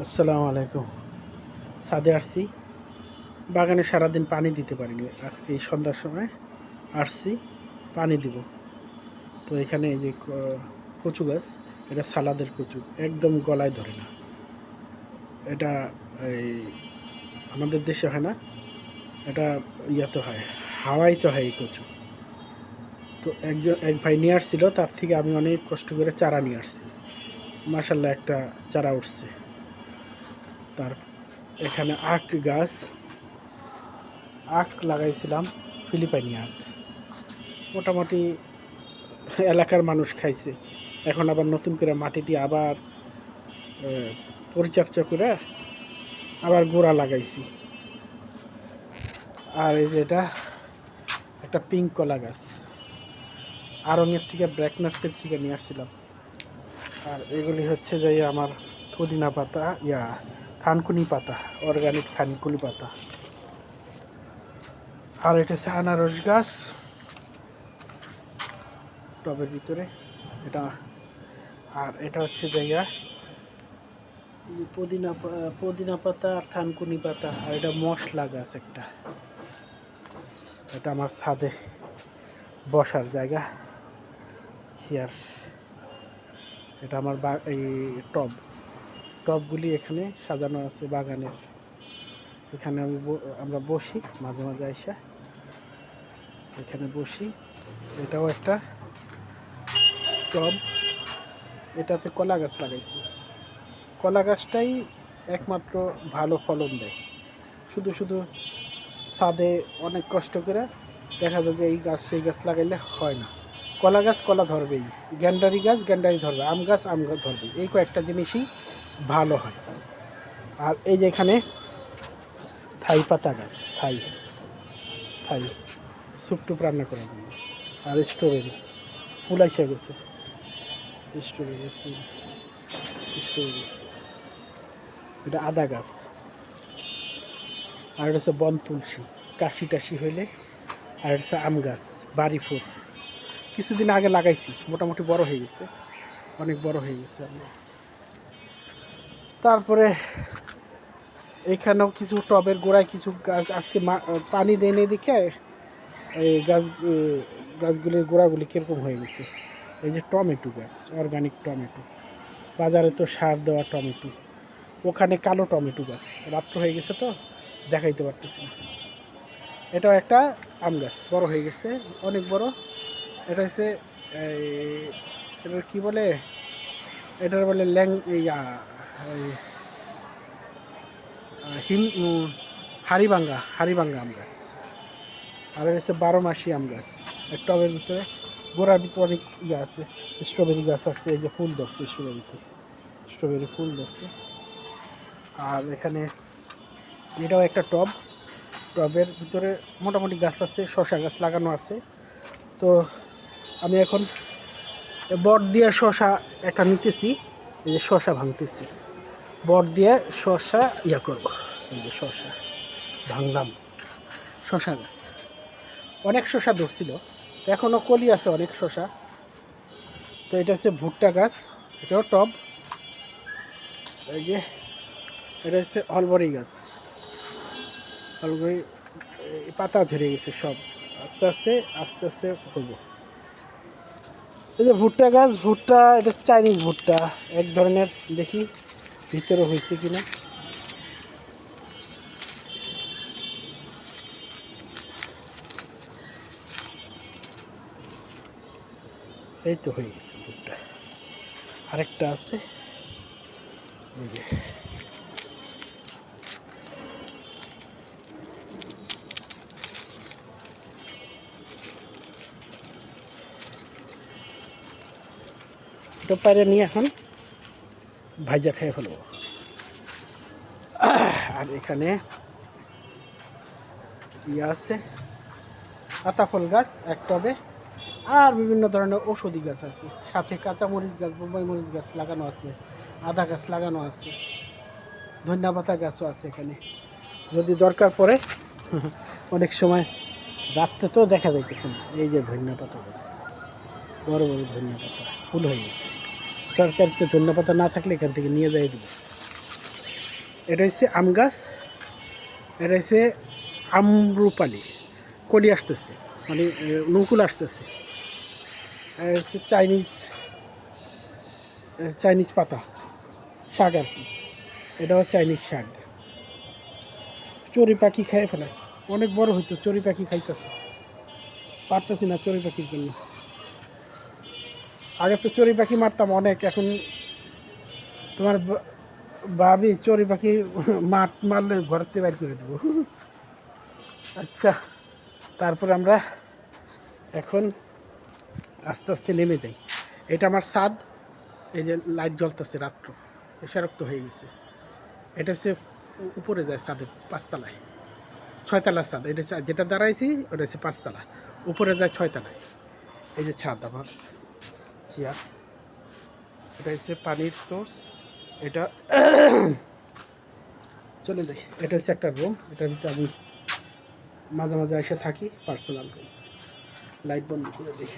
আসসালামু আলাইকুম। ছাদে আসছি, বাগানে সারাদিন পানি দিতে পারিনি। আজকে এই সন্ধ্যার সময় আসছি, পানি দিব। তো এখানে এই যে কচু গাছ, এটা সালাদের কচু, একদম গলায় ধরে না। এটা এই আমাদের দেশে হয় না, এটা ইয়াতে হয়, হাওয়াইতে হয় এই কচু। তো এক ভাই নিয়ে আসছিল, তার থেকে আমি অনেক কষ্ট করে চারা নিয়ে আসছি। মাশাল্লাহ একটা চারা উঠছে। তার এখানে আখ গাছ, আখ লাগাইছিলাম, ফিলিপাইনি আখ। মোটামুটি এলাকার মানুষ খাইছে। এখন আবার নতুন করে মাটি দিয়ে আবার পরিচর্যা করে আবার গোড়া লাগাইছি। আর এই যে এটা একটা পিঙ্ক কলা গাছ, আড়ঙের থেকে ব্র্যাকনার্সের থেকে নিয়ে আসছিলাম। আর এগুলি হচ্ছে যে আমার পুদিনা পাতা, থানকুনি পাতা, অর্গানিক থানকুনি পাতা। আর এটা হচ্ছে আনারস গাছ টবের ভিতরে এটা। আর এটা হচ্ছে জায়গা পুদিনা পাতা আর থানকুনি পাতা। আর এটা মশলা গাছ একটা। এটা আমার ছাদে বসার জায়গা, চেয়ার। এটা আমার এই টবগুলি এখানে সাজানো আছে বাগানের। এখানে আমরা বসি মাঝে মাঝে আইসা, এখানে বসি। এটাও একটা টব, এটাতে কলা গাছ লাগাইছি। কলা গাছটাই একমাত্র ভালো ফলন দেয়। শুধু শুধু ছাদে অনেক কষ্ট করে দেখা যায় যে এই গাছ সেই গাছ লাগাইলে হয় না। কলা গাছ কলা ধরবেই, গ্যান্ডারি গাছ গ্যান্ডারি ধরবে, আম গাছ ধরবে। এই কয়েকটা জিনিসই ভালো হয়। আর এই যে এখানে থাই পাতা গাছ, থাই স্যুপ টুপ রান্না করার জন্য। আর স্ট্রবেরি ফুল এসে গেছে, স্ট্রবেরি ফুল, স্ট্রবেরি। এটা আদা গাছ। আর এটা হচ্ছে বন তুলসী, কাশি টাশি হইলে। আর এটা হচ্ছে আম গাছ, বাড়ি ফুল। কিছুদিন আগে লাগাইছি, মোটামুটি বড় হয়ে গেছে, অনেক বড় হয়ে গেছে আম গাছ। তারপরে এখানেও কিছু টবের গোড়ায় কিছু গাছ আজকে পানি দেয়নি দেখে এই গাছগুলির গোড়াগুলি কীরকম হয়ে গেছে। এই যে টমেটো গাছ, অর্গানিক টমেটো, বাজারে তো সার দেওয়া টমেটো। ওখানে কালো টমেটো গাছ, রাত্র হয়ে গেছে তো দেখাইতে পারতেছি না। এটাও একটা আম গাছ, বড় হয়ে গেছে, অনেক বড়। এটা হচ্ছে এটার কী বলে, এটার বলে হাড়িভাঙ্গা আম গাছ। আর হচ্ছে 12 মাসি আম গাছ। এক টবের ভিতরে গোড়ার ভিতরে অনেক আছে, স্ট্রবেরি গাছ আছে। এই যে ফুল ধরছে, স্ট্রবেরি ফুল ধরছে। আর এখানে এটাও একটা টবের ভিতরে মোটামুটি গাছ আছে, শসা গাছ লাগানো আছে। তো আমি এখন বট দিয়ে শসা একটা নিতেছি, এই যে শসা ভাঙতেছি, বট দিয়ে শসা করব। এই যে শসা ভাঙলাম, শসা গাছ অনেক শসা ধরছিল, এখনও কলি আছে অনেক শসা। তো এটা হচ্ছে ভুট্টা গাছ, এটাও টব। এই যে এটা হচ্ছে অলবরি গাছ, অলবরি পাতা ঝরে গেছে সব, আস্তে আস্তে হবো। এই যে ভুট্টা গাছ, ভুট্টা এটা চাইনিজ ভুট্টা এক ধরনের, দেখি ভিতরে হয়েছে কিনা। এই তো হয়ে গেছে ভুট্টা, আরেকটা আছে। এই যে এটা পারে নিয়ে এখন ভাজা খেয়ে ফেলবো। আর এখানে আছে আতা ফল গাছ এক টবে। আর বিভিন্ন ধরনের ঔষধি গাছ আছে, সাথে কাঁচামরিচ গাছ, বোম্বাই মরিচ গাছ লাগানো আছে, আদা গাছ লাগানো আছে, ধনিয়া পাতা গাছও আছে এখানে। যদি দরকার পড়ে অনেক সময় রাত্রে তো দেখা যাইতেছে না। এই যে ধনিয়া পাতা গাছ, বড় বড় ধনিয়া পাতা ফুল হয়ে গেছে। তরকারিতে ধনিয়া পাতা না থাকলে এখান থেকে নিয়ে যাই দিব। এটা হচ্ছে আম গাছ, এটা হচ্ছে আমরুপালি, কলি আসতেছে, মানে নকুল আসতেছে। আর হচ্ছে চাইনিজ পাতা শাক আর কি, এটাও চাইনিজ শাক। চড়ি পাখি খেয়ে ফেলে, অনেক বড় হইতো, চড়ি পাখি খাইতেছে, পারতেছি না চড়ি পাখির জন্য। আগে তো চড়ি পাখি মারতাম অনেক, এখন তোমার ভাবি চড়ি পাখি মারলে ঘরের থেকে বাইর করে দেবো। আচ্ছা, তারপর আমরা এখন আস্তে আস্তে নেমে যাই। এটা আমার ছাদ, এই যে লাইট জ্বলতেছে, রাত্র এসারক্ত হয়ে গেছে। এটা হচ্ছে উপরে যায় ছাদের, পাঁচতলায়, ছয়তলার ছাদ। এটা যেটা দাঁড়াইছি ওটা হচ্ছে পাঁচতলা, উপরে যায় ছয়তলায়। এই যে ছাদ আমার, চেয়ার, এটা হচ্ছে পানির সোর্স। এটা চলে যাই, এটা হচ্ছে একটা রুম, এটার ভিতরে আমি মাঝে মাঝে এসে থাকি, পার্সোনাল রুম। লাইট বন্ধ করে দিই।